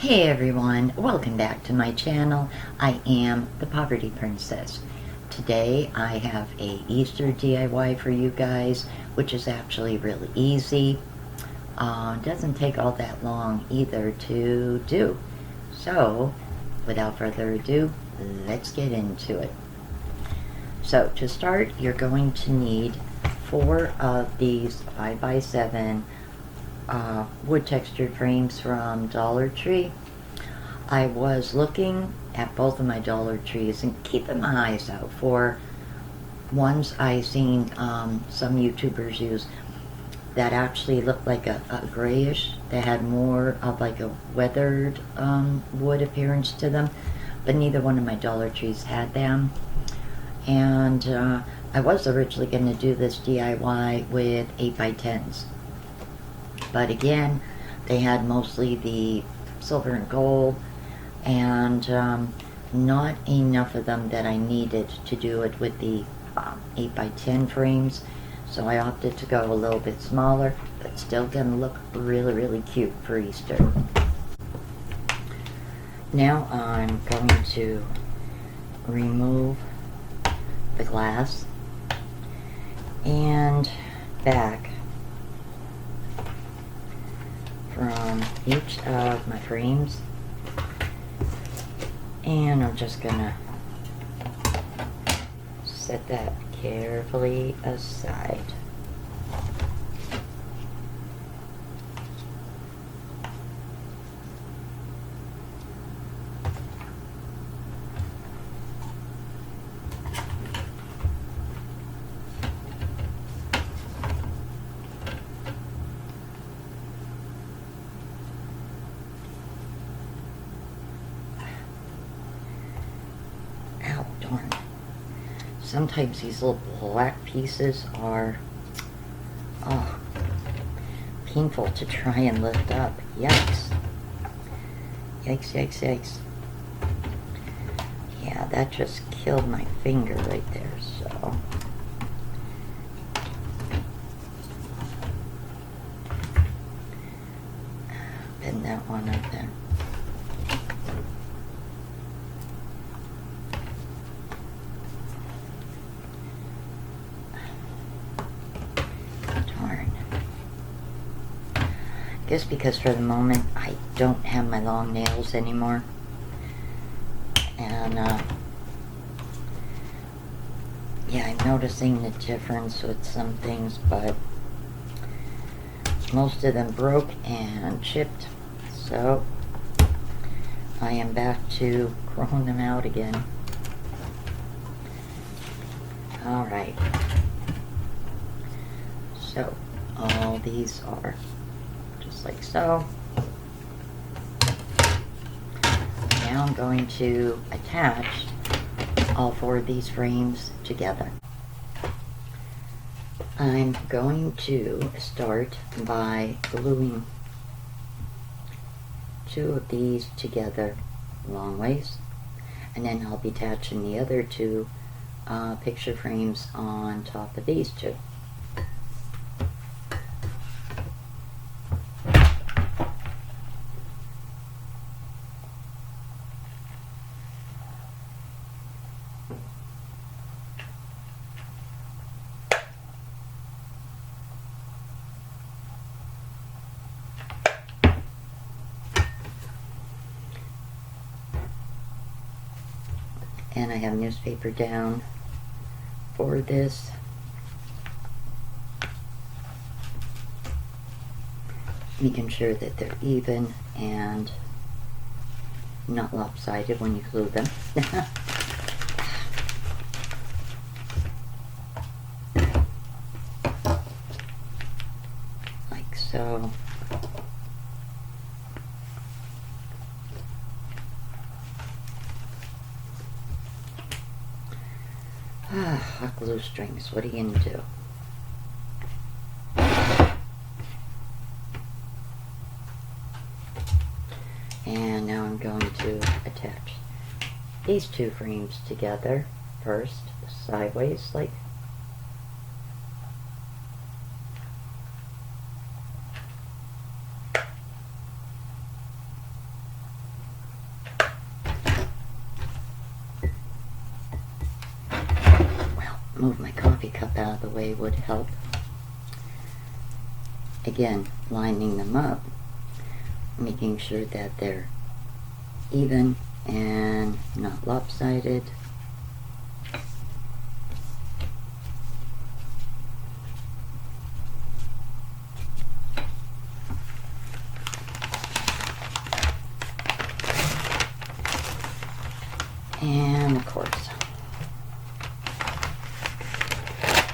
Hey everyone, welcome back to my channel. I am the Poverty Princess. Today I have a Easter DIY for you guys, which is actually really easy. Doesn't take all that long either to do. So, without further ado, let's get into it. So, to start, you're going to need 4 of these 5x7 wood textured frames from Dollar Tree. I was looking at both of my Dollar Trees and keeping my eyes out for ones I seen some YouTubers use that actually looked like a grayish, that had more of like a weathered wood appearance to them, but neither one of my Dollar Trees had them. And I was originally going to do this DIY with 8x10s. But again, they had mostly the silver and gold, and not enough of them that I needed to do it with the 8x10 frames. So I opted to go a little bit smaller, but still gonna look really, really cute for Easter. Now I'm going to remove the glass and back from each of my frames, and I'm just gonna set that carefully aside. Sometimes these little black pieces are painful to try and lift up. Yikes. Yikes, yikes, yikes. Yeah, that just killed my finger right there, so. Bend that one up there. Just because for the moment I don't have my long nails anymore, and yeah, I'm noticing the difference with some things, but most of them broke and chipped, so I am back to growing them out again. Alright, so all these are like so. Now I'm going to attach all 4 of these frames together. I'm going to start by gluing 2 of these together long ways, and then I'll be attaching the other 2 picture frames on top of these 2. And I have newspaper down for this. Making sure that they're even and not lopsided when you glue them. Like so. Hot glue strings, what are you gonna do? And now I'm going to attach these 2 frames together first, sideways, like move my coffee cup out of the way would help. Again, lining them up, making sure that they're even and not lopsided. And of course,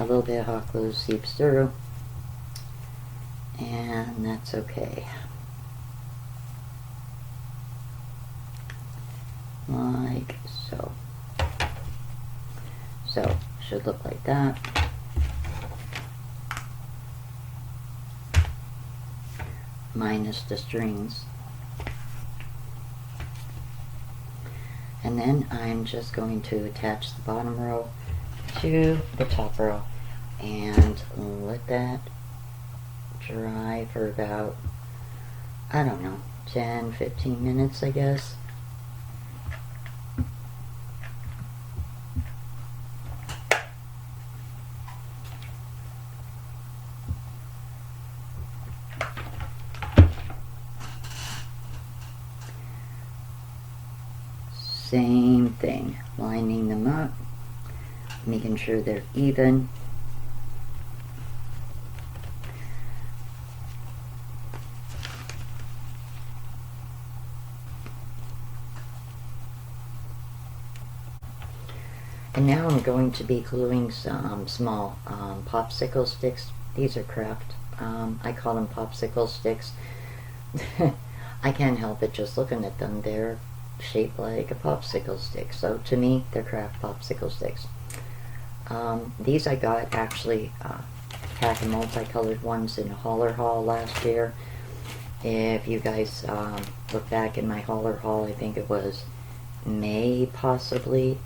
a little bit of hot glue seeps through, and that's okay. Like so. So, should look like that. Minus the strings. And then I'm just going to attach the bottom row to the top row and let that dry for about, I don't know, 10-15 minutes, I guess. Same thing, lining them up, making sure they're even. And now I'm going to be gluing some small popsicle sticks. These are craft. I call them popsicle sticks. I can't help it just looking at them. They're shaped like a popsicle stick. So to me, they're craft popsicle sticks. These I got actually a pack of multicolored ones in a hauler haul last year. If you guys look back in my hauler haul, I think it was May possibly.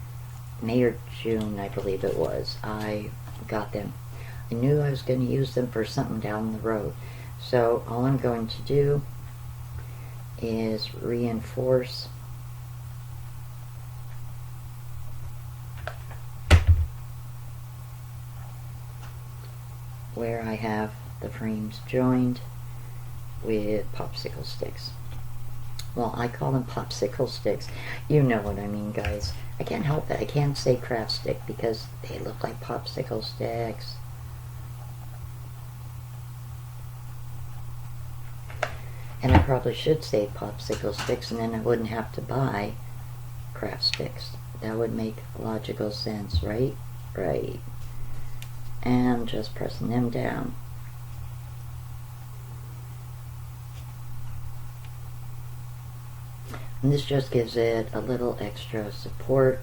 May or June, I believe it was. I got them. I knew I was going to use them for something down the road. So all I'm going to do is reinforce where I have the frames joined with popsicle sticks. Well, I call them popsicle sticks. You know what I mean, guys. I can't help it. I can't say craft stick because they look like popsicle sticks. And I probably should say popsicle sticks, and then I wouldn't have to buy craft sticks. That would make logical sense, right? Right. And just pressing them down. And this just gives it a little extra support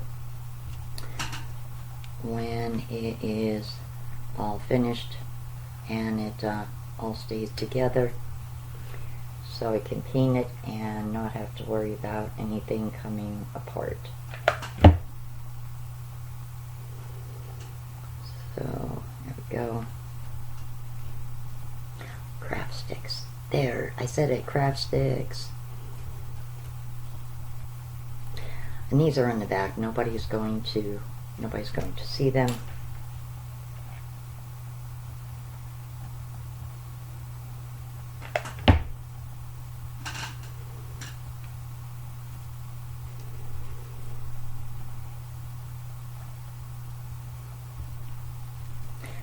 when it is all finished and it all stays together, so I can paint it and not have to worry about anything coming apart. So there we go. Craft sticks. There, I said it, craft sticks. And these are in the back. Nobody's going to see them.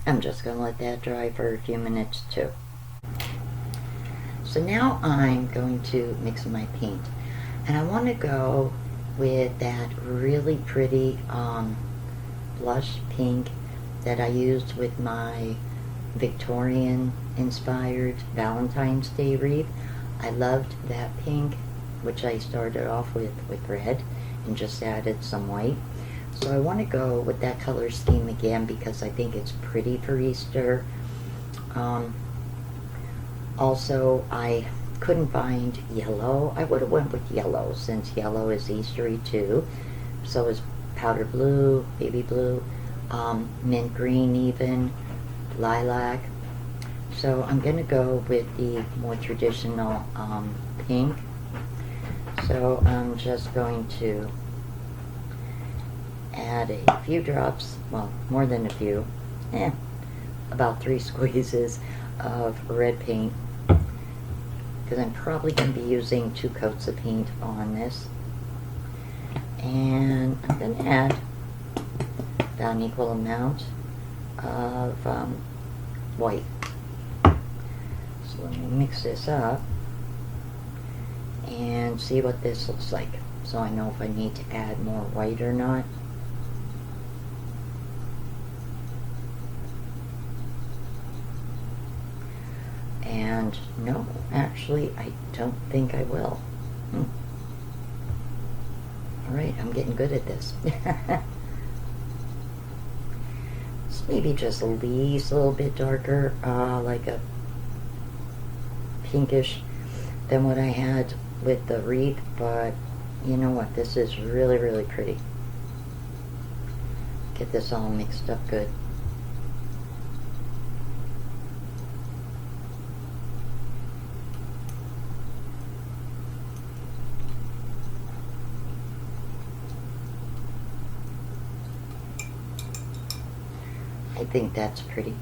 I'm just going to let that dry for a few minutes too. So now I'm going to mix my paint. And I want to go with that really pretty blush pink that I used with my Victorian inspired Valentine's Day wreath. I loved that pink, which I started off with red and just added some white. So I want to go with that color scheme again because I think it's pretty for Easter. Also, I couldn't find yellow. I would have went with yellow since yellow is Eastery too. So is powder blue, baby blue, mint green even, lilac. So I'm going to go with the more traditional pink. So I'm just going to add a few drops, well, more than a few, about 3 squeezes of red paint, because I'm probably going to be using 2 coats of paint on this. And I'm going to add about an equal amount of white. So let me mix this up and see what this looks like, so I know if I need to add more white or not. And no, actually, I don't think I will. Alright, I'm getting good at this. It's maybe just a little bit darker, like a pinkish than what I had with the wreath, but you know what, this is really, really pretty. Get this all mixed up good. I think that's pretty.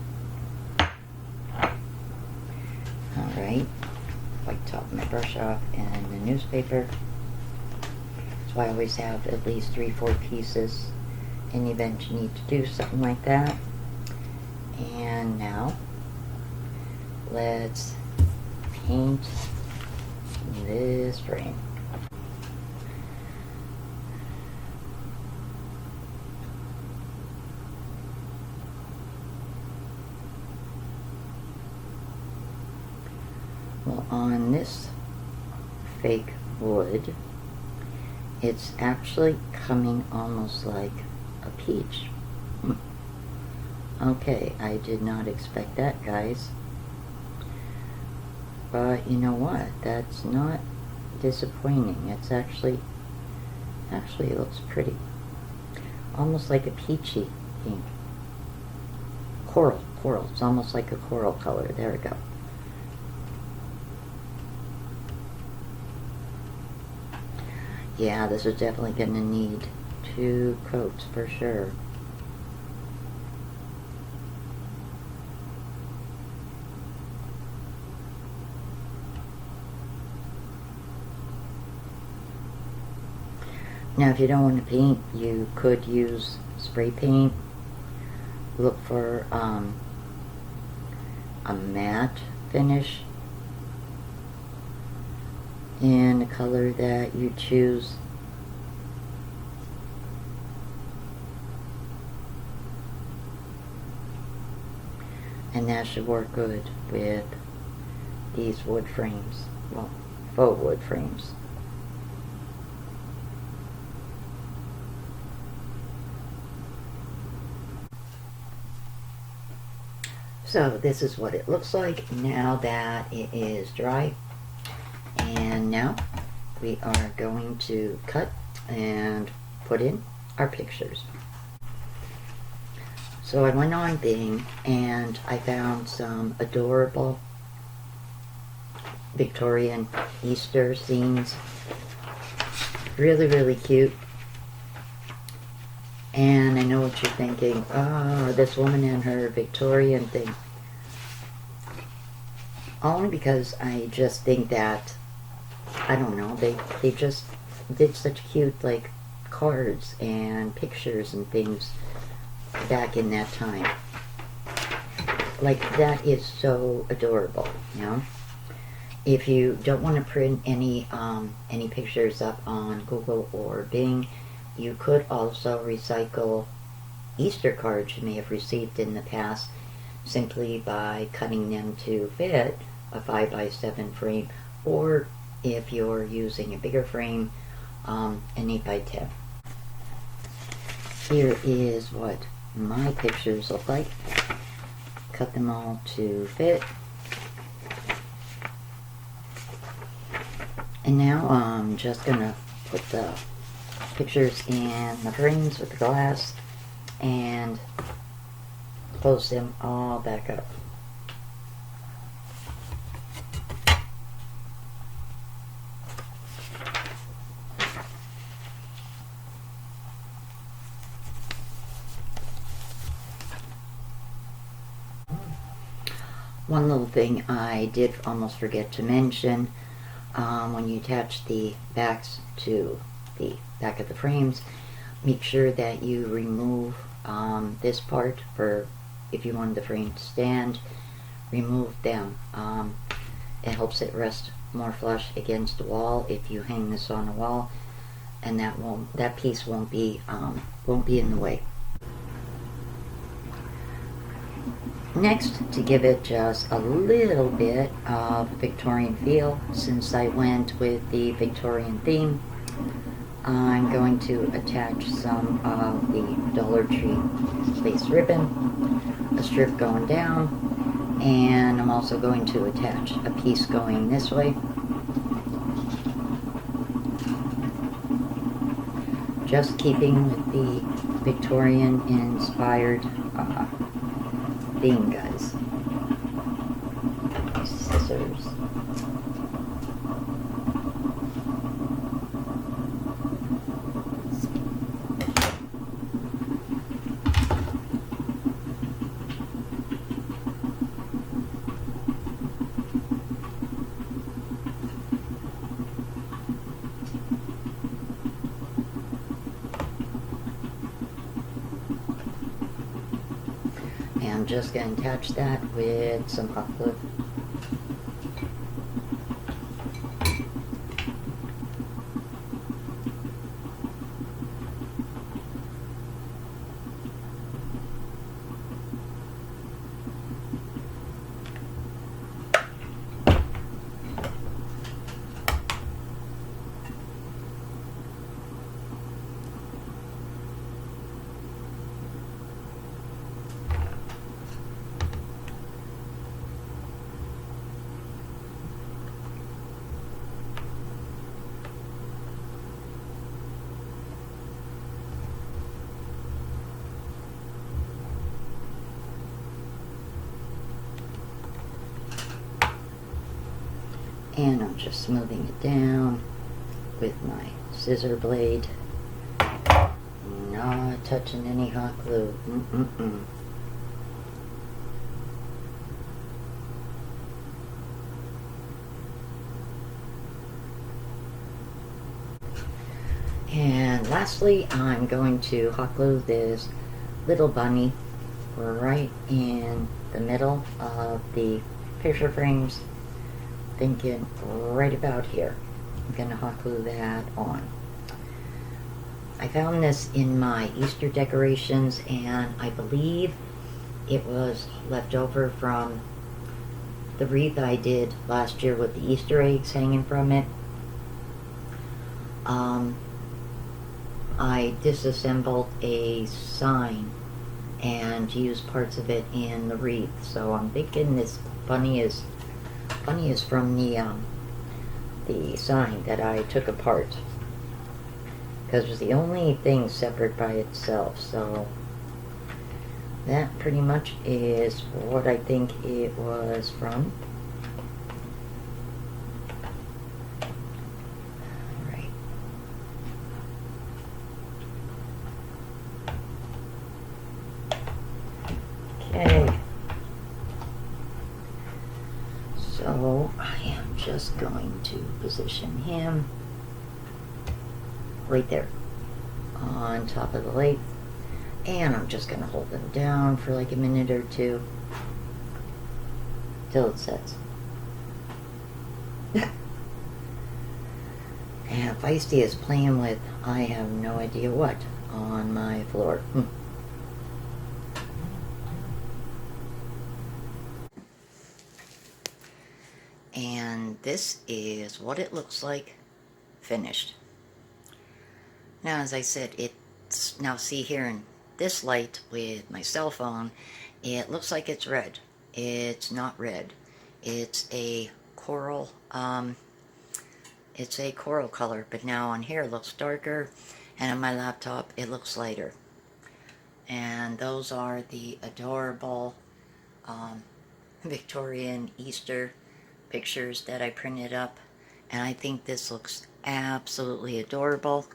Alright, wipe top my brush off and the newspaper. So I always have at least 3-4 pieces in the event you need to do something like that. And now, let's paint this frame. Well, on this fake wood, it's actually coming almost like a peach. Okay, I did not expect that, guys. But you know what? That's not disappointing. It's actually it looks pretty. Almost like a peachy pink. Coral. It's almost like a coral color. There we go. Yeah, this is definitely going to need 2 coats for sure. Now, if you don't want to paint, you could use spray paint. Look for a matte finish in the color that you choose. And that should work good with these wood frames, well, faux wood frames. So this is what it looks like now that it is dry. And now we are going to cut and put in our pictures. So I went on Bing and I found some adorable Victorian Easter scenes. Really, really cute. And I know what you're thinking. Oh, this woman and her Victorian thing. Only because I just think that, I don't know, they just did such cute, like, cards and pictures and things back in that time. Like, that is so adorable, you know? If you don't want to print any pictures up on Google or Bing, you could also recycle Easter cards you may have received in the past simply by cutting them to fit a 5x7 frame, or if you're using a bigger frame, an 8x10. Here is what my pictures look like. Cut them all to fit. And now I'm just gonna put the pictures in the frames with the glass and close them all back up. One little thing I did almost forget to mention, when you attach the backs to the back of the frames, make sure that you remove this part for if you want the frame to stand. Remove them. It helps it rest more flush against the wall if you hang this on the wall, and that piece won't be in the way. Next, to give it just a little bit of Victorian feel, since I went with the Victorian theme, I'm going to attach some of the Dollar Tree lace ribbon, a strip going down, and I'm also going to attach a piece going this way. Just keeping with the Victorian inspired theme, guys. Scissors. I'm just going to attach that with some hot glue. And I'm just smoothing it down with my scissor blade. Not touching any hot glue. And lastly, I'm going to hot glue this little bunny right in the middle of the picture frames, thinking right about here. I'm going to hot glue that on. I found this in my Easter decorations, and I believe it was left over from the wreath I did last year with the Easter eggs hanging from it. I disassembled a sign and used parts of it in the wreath, so I'm thinking this bunny is from the sign that I took apart, because it was the only thing separate by itself. So that pretty much is what I think it was from. Alright. Okay. So I am just going to position him right there on top of the lathe, and I'm just going to hold them down for like a minute or two till it sets. And Feisty is playing with I have no idea what on my floor. And this is what it looks like finished. Now, as I said, it's now, see here in this light with my cell phone, it looks like it's red. It's not red. It's a coral. It's a coral color, but now on here it looks darker, and on my laptop it looks lighter. And those are the adorable Victorian Easter pictures that I printed up, and I think this looks absolutely adorable.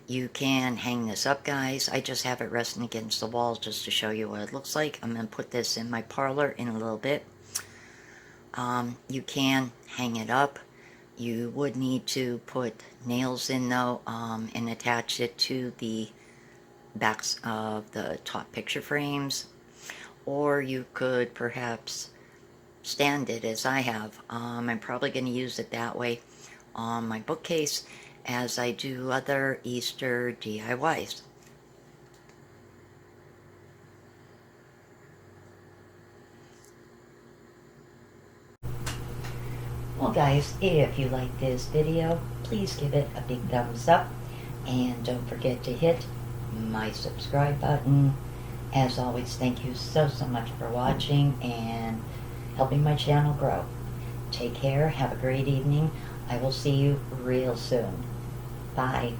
You can hang this up, guys. I just have it resting against the wall just to show you what it looks like. I'm going to put this in my parlor in a little bit. You can hang it up. You would need to put nails in though, and attach it to the backs of the top picture frames. Or you could perhaps stand it as I have. I'm probably going to use it that way on my bookcase as I do other Easter DIYs. Well guys, if you like this video, please give it a big thumbs up and don't forget to hit my subscribe button. As always, thank you so much for watching and helping my channel grow. Take care, have a great evening. I will see you real soon. Bye.